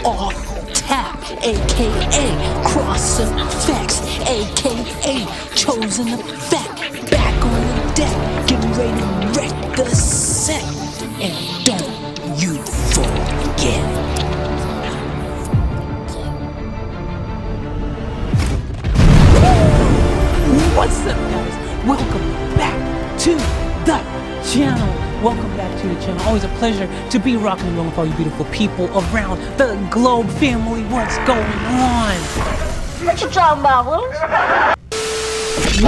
off tap, aka crossing facts, aka chosen effect. Back on the deck, getting ready to wreck the set. And don't you forget. What's up, guys? Welcome back to the channel. Welcome back to the channel. Always a pleasure to be rocking and rolling with all you beautiful people around the globe. Family, what's going on? What you talking about, Willis?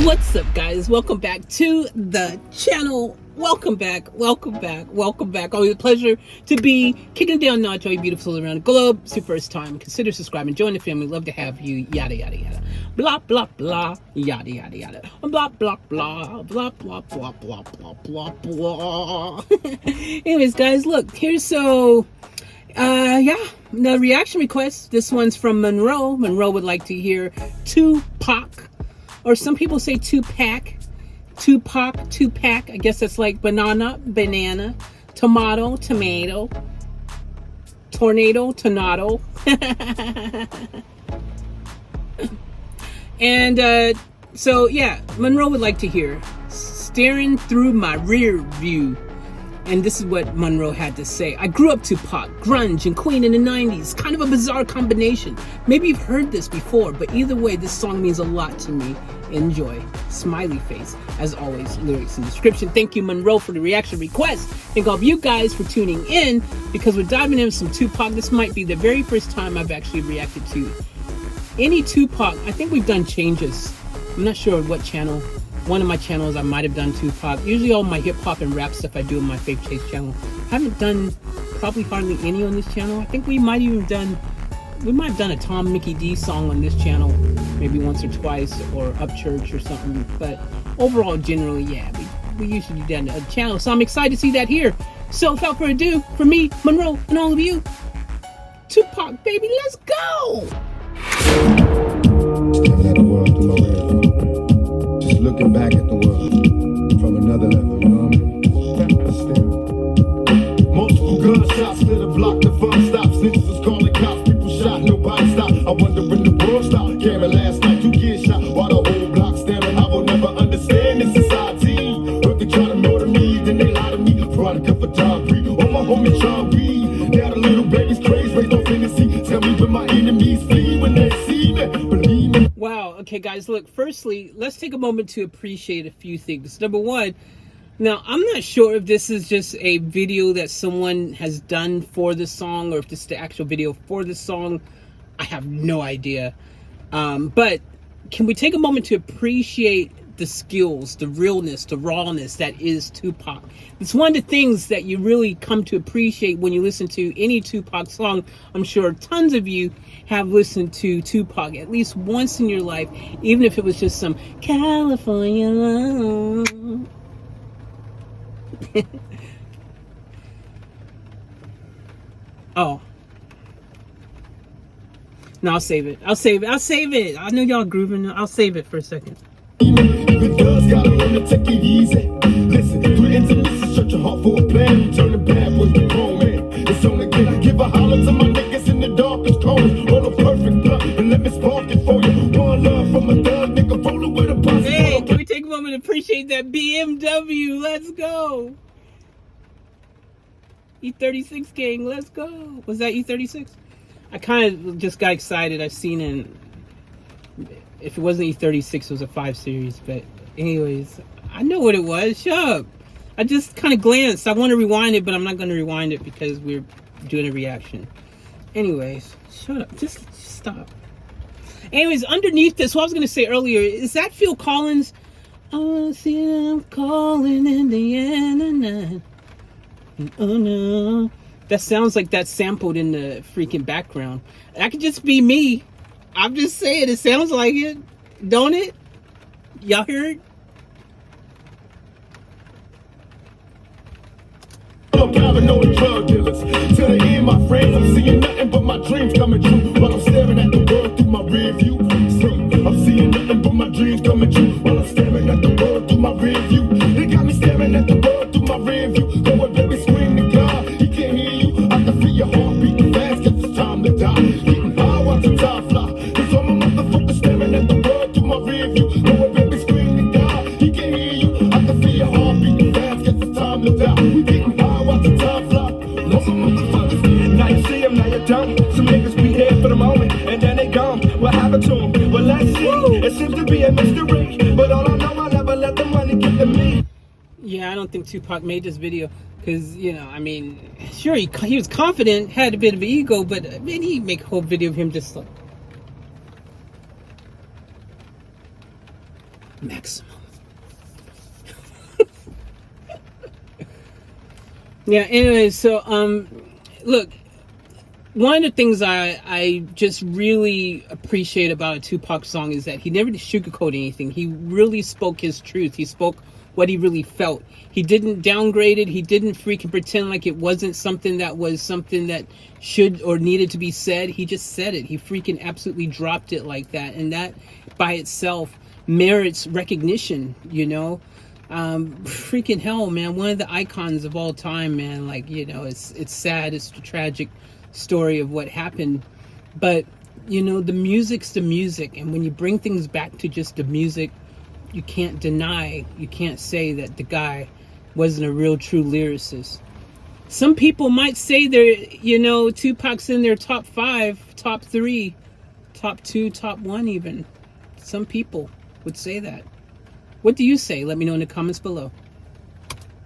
What's up, guys? Welcome back to the channel. Welcome back. Always a pleasure to be kicking down notch all you beautiful around the globe. It's your first time. Consider subscribing. Join the family. Love to have you. Yada, yada, yada. Blah, blah, blah. Yada, yada, yada. Blah, blah, blah. Blah, blah, blah, blah, blah, blah, blah. Anyways, guys, look. Here's the reaction request. This one's from Monroe. Monroe would like to hear Tupac. Or some people say Tupac. Tupac. I guess that's like banana, tomato, tornado. And so yeah, Monroe would like to hear Staring Through My Rear View. And this is what Monroe had to say. I grew up to Tupac, grunge, and Queen in the 90s. Kind of a bizarre combination. Maybe you've heard this before, but either way, this song means a lot to me. Enjoy. Smiley face. As always, lyrics in the description. Thank you, Monroe, for the reaction request. Thank all of you guys for tuning in, because we're diving into some Tupac. This might be the very first time I've actually reacted to any Tupac. I think we've done changes. I'm not sure what channel. One of my channels I might have done Tupac. Usually all my hip hop and rap stuff I do on my Faith Chase channel. I haven't done probably hardly any on this channel. I think we might have done a Tom Mickey D song on this channel, maybe once or twice, or Upchurch or something. But overall, generally, yeah, we usually do that on the channel. So I'm excited to see that here. So without further ado, for me, Monroe, and all of you, Tupac, baby, let's go! Just looking back at the world from another level, you know what I mean? Multiple gunshots lit a block, the fun stops. Snitches was calling cops, people shot, nobody stopped. I wonder when the world stopped. Cameron last night, 2 kids shot while the whole block staring. I will never understand this society. Look, they try to murder me, then they lie to me. Product of a John Free, oh my homie John Reed. Now the little baby's crazy, raised on fantasy. Tell me when my enemies flee when they see me, believe me. Wow, okay guys, look, firstly, let's take a moment to appreciate a few things. Number one, now I'm not sure if this is just a video that someone has done for the song, or if this is the actual video for the song. I have no idea. But can we take a moment to appreciate the skills, the realness, the rawness that is Tupac? It's one of the things that you really come to appreciate when you listen to any Tupac song. I'm sure tons of you have listened to Tupac at least once in your life, even if it was just some California love. Oh. No, I'll save it. I know y'all grooving. I'll save it for a second. The girls gotta learn to take it easy. Listen, through intimacy, search your heart for a plan. Turn the bad boys to grown man. It's on again. Give a holler to my niggas in the darkest corners. Roll a perfect blunt and let me spark it for you. One love from a thug nigga, rolling with a bus. Hey, can we take a moment to appreciate that BMW? Let's go. E36 gang, let's go. Was that E36? I kind of just got excited. I've seen it. If it wasn't E36, it was a 5 Series. But anyways, I know what it was. Shut up. I just kind of glanced. I want to rewind it, but I'm not going to rewind it because we're doing a reaction. Anyways, shut up. Just stop. Anyways, underneath this, what I was going to say earlier, is that Phil Collins? Oh, see them calling in the end. Oh no. That sounds like that's sampled in the freaking background. That could just be me. I'm just saying, it sounds like it. Don't it? Y'all hear it? Look, I know the drug dealers. Till the end, my friends, I'm seeing nothing but my dreams coming true. While I'm staring at the world through my rear view. I'm seeing nothing but my dreams coming true. While I'm staring at the world through my rear view. They got me staring at the world through my rear view. Going, baby, scream to God. He can't hear you. I can feel your heart beating fast, 'cause it's time to die. be a mystery. But all I know, I never let the money get to me. Yeah, I don't think Tupac made this video because, you know, I mean, sure, he was confident, had a bit of an ego, but man, he'd make a whole video of him just like maximum. Yeah, anyway, so look, one of the things I just really appreciate about a Tupac song is that he never sugarcoated anything. He really spoke his truth. He spoke what he really felt. He didn't downgrade it. He didn't freaking pretend like it wasn't something that should or needed to be said. He just said it. He freaking absolutely dropped it like that. And that by itself merits recognition, you know. Freaking hell, man. One of the icons of all time, man. Like, you know, it's sad. It's a tragic story of what happened. But, you know, the music's the music. And when you bring things back to just the music, you can't deny, you can't say that the guy wasn't a real true lyricist. Some people might say they're, you know, Tupac's in their top 5, top 3, top 2, top 1 even. Some people would say that. What do you say? Let me know in the comments below.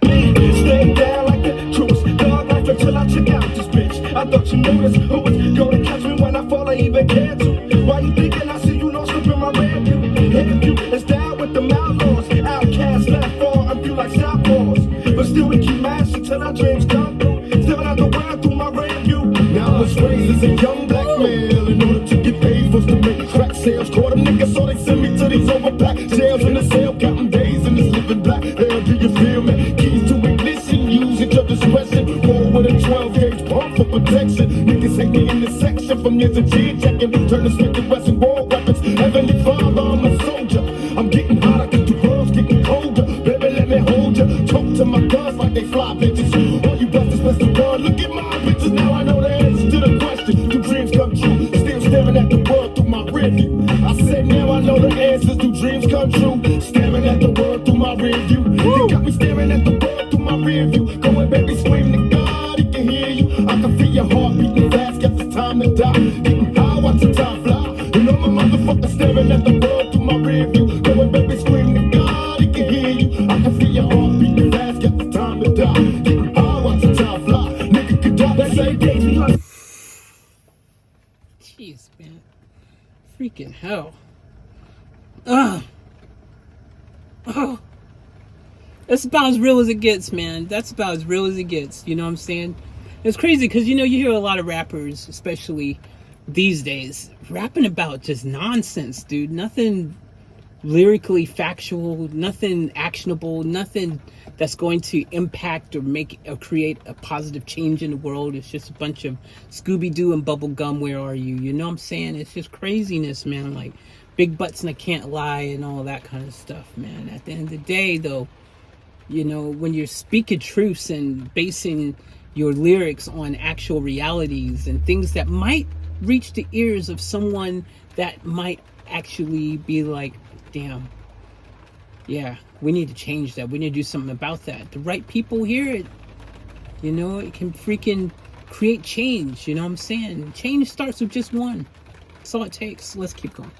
Stay down like the truest dog life until I check out this bitch. I thought you knew this. Who was gonna catch me when I fall or even care to? Why you thinking I see you lost up in my rear view? Hit you, it's down with the outlaws. Outcasts left far, I feel like southpaws. But still we keep mashing till our dreams come through. Stepping out the world through my rear view. Now I was raised as a young black male. In order to get paid for to make crack sales. Caught a nigga so they send me to these overpacked jails in the cell. Counting days in this living black hell. Do you feel me? Keys to ignition, use it your discretion. Roll with a 12 gauge pump for protection. Niggas hate me in this section from years of G checking. Turn the Smith and Wesson war weapons. Heavenly Father, I'm a soldier. I'm getting hotter cause the world's getting colder. Baby, let me hold ya. Talk to my guns like they fly bitches. All you busters best to run. Look at my bitches, now I know the answer to the question. Do dreams come true? Still staring at the world through my rear view. I said now I know the answers. Do dreams come true? Staring at the world through my rear view. You got me staring at the world through my rear view. Go and baby scream to God, he can hear you. I can feel your heart beating fast, guess it's time to die. Getting high, watch the time fly. And all my motherfuckers staring at the world through my rear view. Go and baby scream to God, he can hear you. I can feel your heart beating fast, guess it's time to die. Getting high, watch the time fly. Nigga can die, that same day we like. Jeez, man. Freaking hell. Ugh. Oh. That's about as real as it gets, man. That's about as real as it gets. You know what I'm saying? It's crazy because, you know, you hear a lot of rappers, especially these days, rapping about just nonsense, dude. Nothing lyrically factual, nothing actionable, nothing that's going to impact or make or create a positive change in the world. It's just a bunch of Scooby-Doo and bubblegum. Where are you? You know what I'm saying? It's just craziness, man. Like big butts and I can't lie and all that kind of stuff, man. At the end of the day, though, you know, when you're speaking truths and basing your lyrics on actual realities and things that might reach the ears of someone that might actually be like, damn, yeah, we need to change that. We need to do something about that. The right people hear it, you know, it can freaking create change. You know what I'm saying? Change starts with just one. That's all it takes. Let's keep going.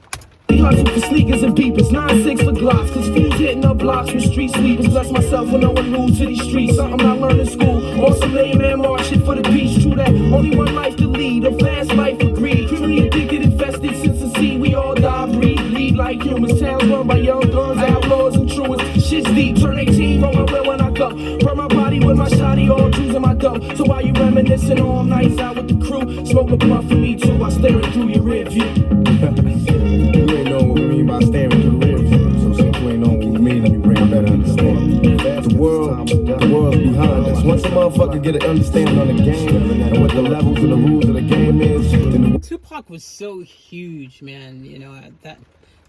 Hustle for sneakers and beepers, 9-6 for glocks. Cause fools hitting up blocks with street sweepers. Bless myself when no one rules to these streets. Something I learned in school. On some lame man march shit for the beach. True that, only one life to lead. A fast life of greed. Criminally addicted, infested since the seed. We all die, breathe, lead like humans. Towns run by young guns, outlaws and truants. Shit's deep, turn 18, rolling where when I go. Burn my body with my shotty, all choosing my dough. So while you reminiscing all nights out with the crew, smoke a blunt for me too. I staring through your rear view. You ain't know what we mean by staring through the rear view. So since you ain't know what we mean, let me bring a better understanding. The world's behind us. Once a motherfucker get an understanding on the game and what the levels and the rules of the game is, then the Tupac was so huge, man. You know, that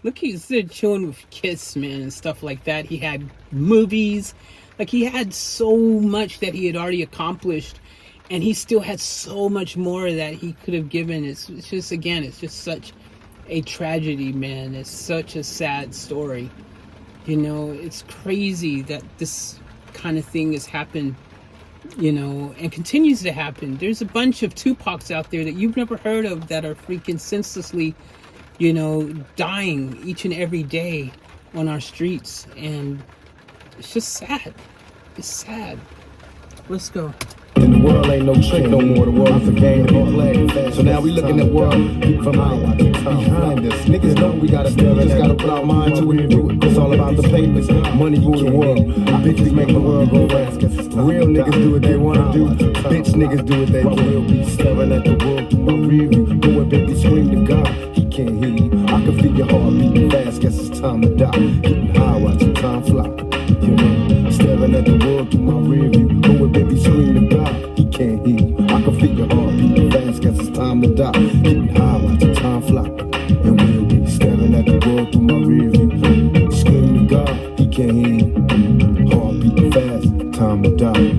look, he's still chilling with Kiss, man, and stuff like that. He had movies, like he had so much that he had already accomplished, and he still had so much more that he could have given. It's just, again, it's just such a tragedy, man. It's such a sad story. You know, it's crazy that this kind of thing has happened, you know, and continues to happen. There's a bunch of Tupacs out there that you've never heard of that are freaking senselessly you know, dying each and every day on our streets. And it's just sad. It's sad. Let's go. And the world ain't no trick no more, the world's a game to be played. So now we looking at world from behind us. Niggas know we gotta do it, just gotta put our mind to it and do it. It's all about the papers, money rule the world. Bitches make the world go round. Real niggas do what they wanna do, bitch niggas do what they will. Be staring at the world through my rear view. Go and baby scream to God, he can't hear you. I can feel your heart beating fast, guess it's time to die. Getting high, watching time fly. You know, staring at the world through my rear view. Go and baby scream to God, he can't hear you. I can feel your heart beating fast, guess it's time to die. Getting high, watching time fly. And we'll be staring at the world through my rear view. Scream to God, he can't hear you. Heart beating fast, time to die.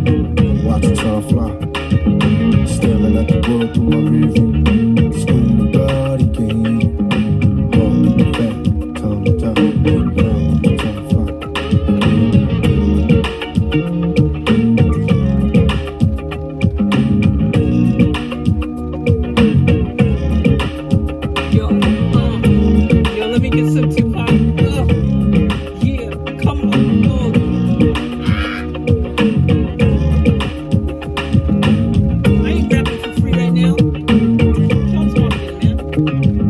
Watching time fly. Staring at the world through my rear view. Scream to God, he can't hear you. Heart beating fast, time to die. Time fly. Let me get some Tupac. Yeah, come on. I ain't rapping for free right now. Y'all talking, man.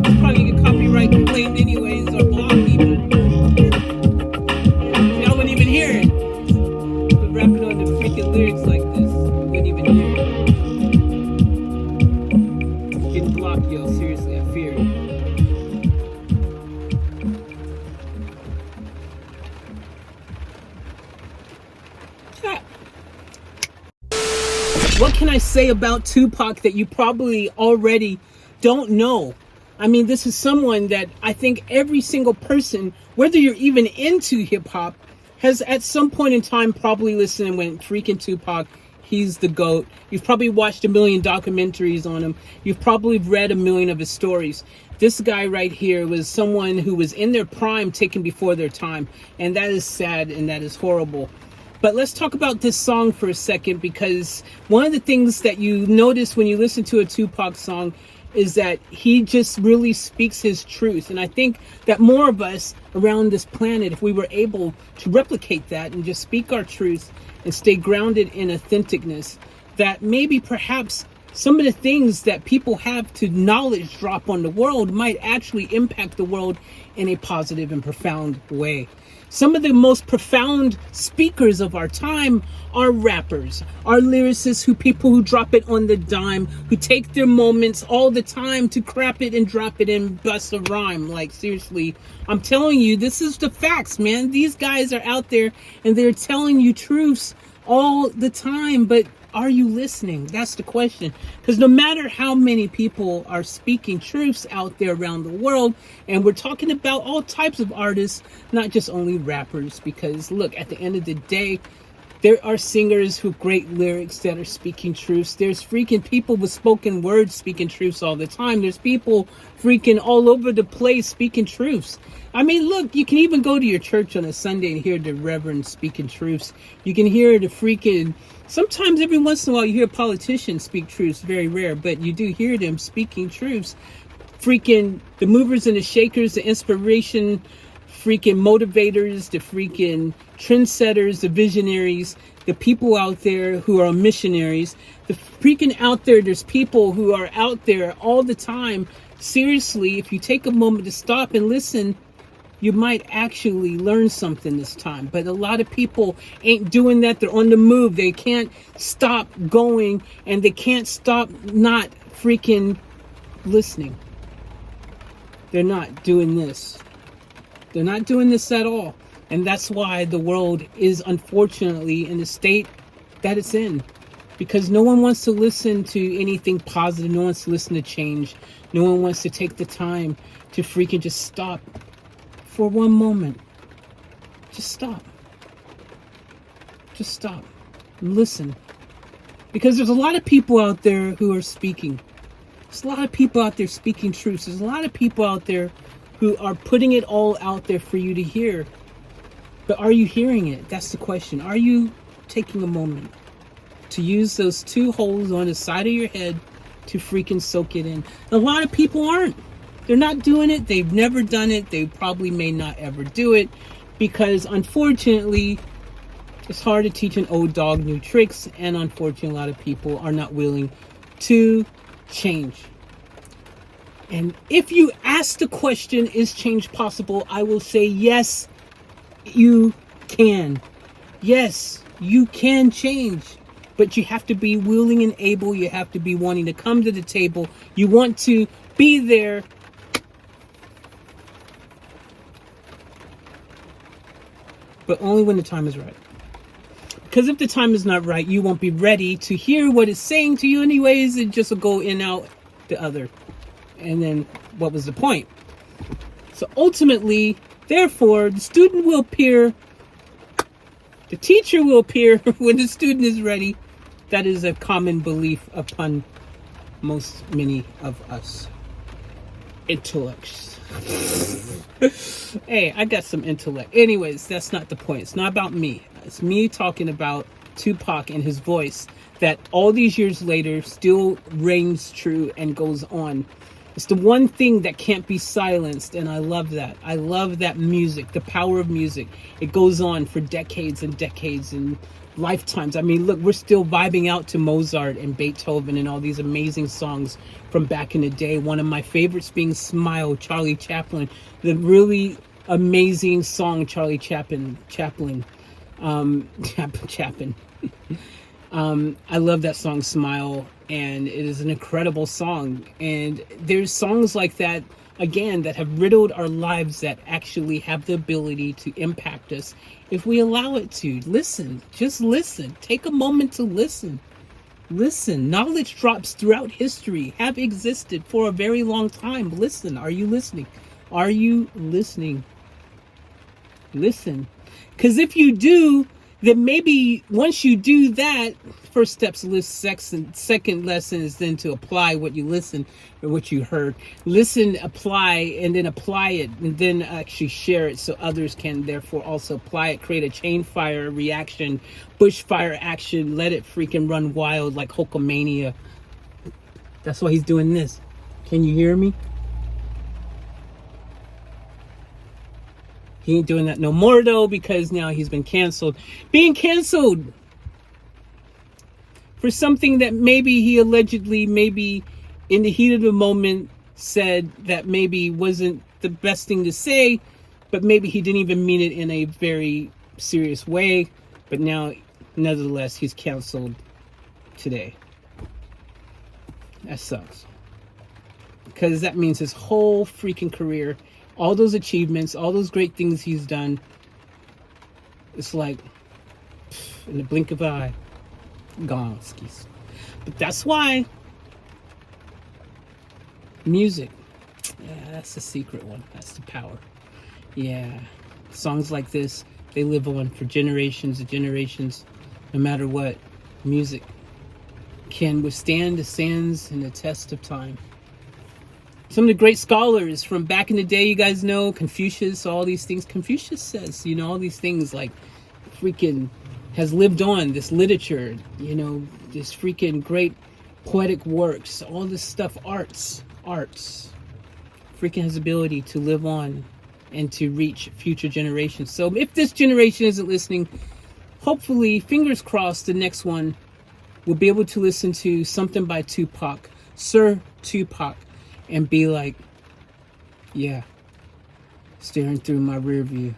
It's probably get copyright claimed anyways or block people. Y'all wouldn't even hear it. But rapping on the freaking lyrics like this, wouldn't even hear it. It's getting blocked, yo. Seriously, I fear it. What can I say about Tupac that you probably already don't know? I mean, this is someone that I think every single person, whether you're even into hip hop, has at some point in time probably listened and went, freaking Tupac, he's the GOAT. You've probably watched a million documentaries on him. You've probably read a million of his stories. This guy right here was someone who was in their prime, taken before their time. And that is sad and that is horrible. But let's talk about this song for a second, because one of the things that you notice when you listen to a Tupac song is that he just really speaks his truth. And I think that more of us around this planet, if we were able to replicate that and just speak our truth and stay grounded in authenticness, that maybe perhaps some of the things that people have to knowledge drop on the world might actually impact the world in a positive and profound way. Some of the most profound speakers of our time are rappers, are lyricists, people who drop it on the dime, who take their moments all the time to crap it and drop it and bust a rhyme. Like, seriously, I'm telling you, this is the facts, man. These guys are out there and they're telling you truths all the time, but are you listening? That's the question. Because no matter how many people are speaking truths out there around the world, and we're talking about all types of artists, not just only rappers, because look, at the end of the day, there are singers who great lyrics that are speaking truths. There's freaking people with spoken words speaking truths all the time. There's people freaking all over the place speaking truths. I mean, look, you can even go to your church on a Sunday and hear the reverend speaking truths. You can hear the freaking... Sometimes every once in a while you hear politicians speak truths, very rare, but you do hear them speaking truths. Freaking the movers and the shakers, the inspiration, freaking motivators, the freaking trendsetters, the visionaries, the people out there who are missionaries, the freaking out there, there's people who are out there all the time. Seriously, if you take a moment to stop and listen, you might actually learn something this time. But a lot of people ain't doing that. They're on the move. They can't stop going, and they can't stop not freaking listening. They're not doing this. They're not doing this at all. And that's why the world is unfortunately in the state that it's in. Because no one wants to listen to anything positive. No one wants to listen to change. No one wants to take the time to freaking just stop for one moment. Just stop. Just stop. And listen. Because there's a lot of people out there who are speaking. There's a lot of people out there speaking truths. There's a lot of people out there who are putting it all out there for you to hear. But are you hearing it? That's the question. Are you taking a moment to use those two holes on the side of your head to freaking soak it in? A lot of people aren't. They're not doing it. They've never done it. They probably may not ever do it because, unfortunately, it's hard to teach an old dog new tricks. And unfortunately, a lot of people are not willing to change. And if you ask the question, is change possible? I will say, yes, you can. Yes, you can change. But you have to be willing and able. You have to be wanting to come to the table. You want to be there. But only when the time is right. Because if the time is not right, you won't be ready to hear what it's saying to you anyways. It just will go in, out, the other. And then what was the point? So ultimately, therefore, the student will appear. The teacher will appear when the student is ready. That is a common belief upon many of us intellects. Hey, I got some intellect. Anyways, that's not the point. It's not about me. It's me talking about Tupac and his voice that all these years later still reigns true and goes on. It's the one thing that can't be silenced, and I love that. I love that music, the power of music. It goes on for decades and decades and lifetimes. I mean, look, we're still vibing out to Mozart and Beethoven and all these amazing songs from back in the day. One of my favorites being Smile, Charlie Chaplin. The really amazing song, Charlie Chaplin. I love that song, Smile, and it is an incredible song. And there's songs like that, again, that have riddled our lives that actually have the ability to impact us if we allow it to. Listen, just listen. Take a moment to listen. Listen. Knowledge drops throughout history have existed for a very long time. Listen. Are you listening? Are you listening? Listen. Because if you do, then maybe once you do that, first steps list second lesson is then to apply what you listen or what you heard. Listen, apply, and then apply it, and then actually share it so others can therefore also apply it. Create a chain fire reaction, bushfire action, let it freaking run wild like Hulkamania. That's why he's doing this. Can you hear me? He ain't doing that no more though, because now he's been canceled. Being canceled for something that maybe he allegedly, maybe in the heat of the moment, said that maybe wasn't the best thing to say, but maybe he didn't even mean it in a very serious way. But now, nevertheless, he's canceled today. That sucks. Because that means his whole freaking career, all those achievements, all those great things he's done, it's like, in the blink of an eye, gone. Skis. But that's why music, yeah, that's the secret one. That's the power. Yeah, songs like this, they live on for generations and generations. No matter what, music can withstand the sands and the test of time. Some of the great scholars from back in the day, you guys know, Confucius, all these things. Confucius says, you know, all these things like freaking has lived on, this literature, you know, this freaking great poetic works, all this stuff, arts, freaking has the ability to live on and to reach future generations. So if this generation isn't listening, hopefully, fingers crossed, the next one will be able to listen to something by Tupac, Sir Tupac, and be like, yeah, staring through my rear view.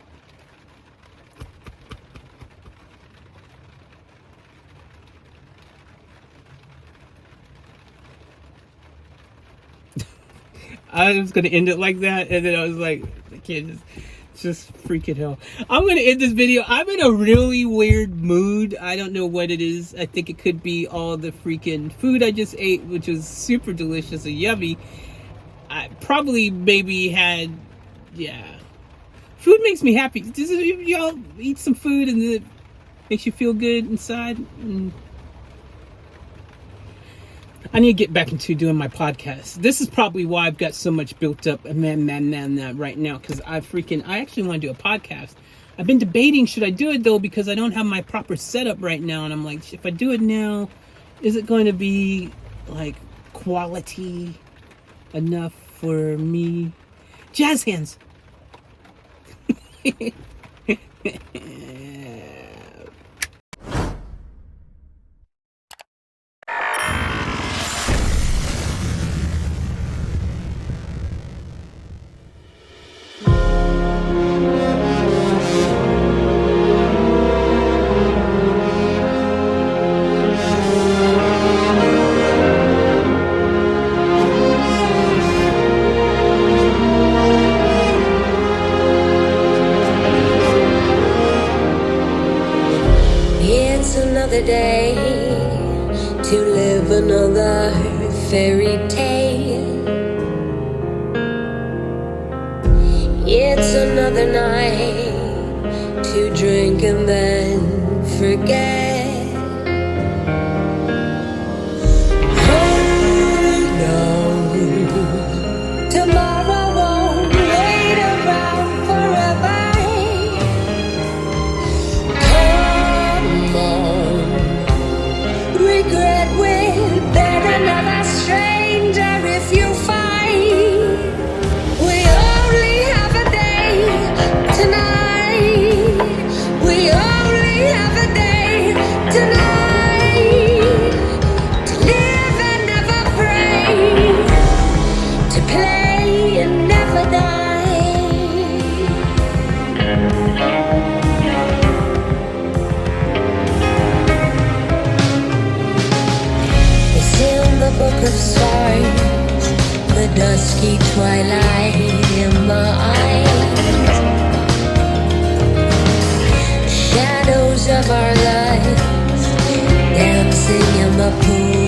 I was going to end it like that, and then I was like, I can't just freaking hell. I'm going to end this video. I'm in a really weird mood. I don't know what it is. I think it could be all the freaking food I just ate, which was super delicious and yummy. I probably maybe had, yeah. Food makes me happy. Does y'all eat some food and it makes you feel good inside? I need to get back into doing my podcast. This is probably why I've got so much built up right now, because I actually want to do a podcast. I've been debating, should I do it though, because I don't have my proper setup right now, and I'm like, if I do it now, is it going to be like quality enough for me. Jazz hands. Another day to live another fairy tale. It's another night to drink and then forget. Oh no, tomorrow won't wait around forever. Regret will bear another stranger if you fight. We only have a day tonight. We only have a day tonight. To live and never pray. To play and never die. The book of stars, the dusky twilight in my eyes, shadows of our lives dancing in the pool